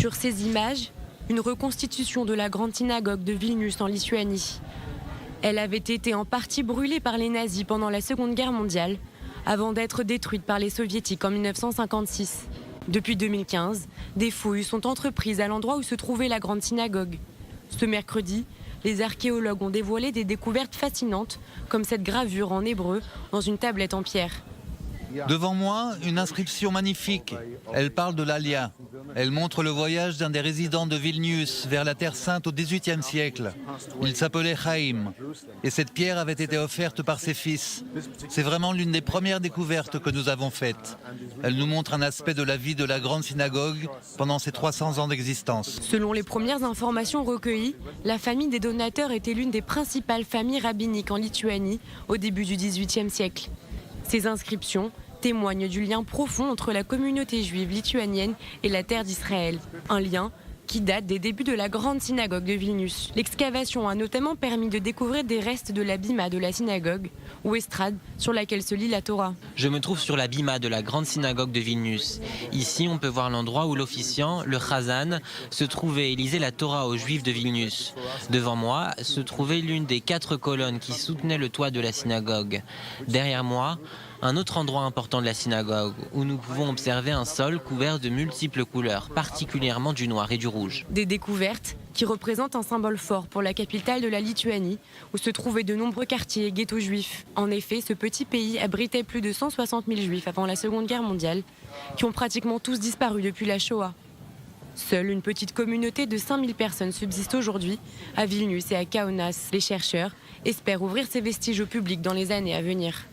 Sur ces images, une reconstitution de la grande synagogue de Vilnius en Lituanie. Elle avait été en partie brûlée par les nazis pendant la Seconde Guerre mondiale, avant d'être détruite par les soviétiques en 1956. Depuis 2015, des fouilles sont entreprises à l'endroit où se trouvait la grande synagogue. Ce mercredi, les archéologues ont dévoilé des découvertes fascinantes, comme cette gravure en hébreu dans une tablette en pierre. Devant moi, une inscription magnifique. Elle parle de l'Alia. Elle montre le voyage d'un des résidents de Vilnius vers la Terre Sainte au XVIIIe siècle. Il s'appelait Chaim. Et cette pierre avait été offerte par ses fils. C'est vraiment l'une des premières découvertes que nous avons faites. Elle nous montre un aspect de la vie de la grande synagogue pendant ses 300 ans d'existence. Selon les premières informations recueillies, la famille des donateurs était l'une des principales familles rabbiniques en Lituanie au début du XVIIIe siècle. Ces inscriptions témoignent du lien profond entre la communauté juive lituanienne et la terre d'Israël. Un lien qui date des débuts de la grande synagogue de Vilnius. L'excavation a notamment permis de découvrir des restes de la bima de la synagogue, ou estrade sur laquelle se lit la Torah. Je me trouve sur la bima de la grande synagogue de Vilnius. Ici, on peut voir l'endroit où l'officiant, le Chazan, se trouvait et lisait la Torah aux Juifs de Vilnius. Devant moi se trouvait l'une des 4 colonnes qui soutenaient le toit de la synagogue. Derrière moi, un autre endroit important de la synagogue, où nous pouvons observer un sol couvert de multiples couleurs, particulièrement du noir et du rouge. Des découvertes qui représentent un symbole fort pour la capitale de la Lituanie, où se trouvaient de nombreux quartiers et ghettos juifs. En effet, ce petit pays abritait plus de 160 000 juifs avant la Seconde Guerre mondiale, qui ont pratiquement tous disparu depuis la Shoah. Seule une petite communauté de 5000 personnes subsiste aujourd'hui à Vilnius et à Kaunas. Les chercheurs espèrent ouvrir ces vestiges au public dans les années à venir.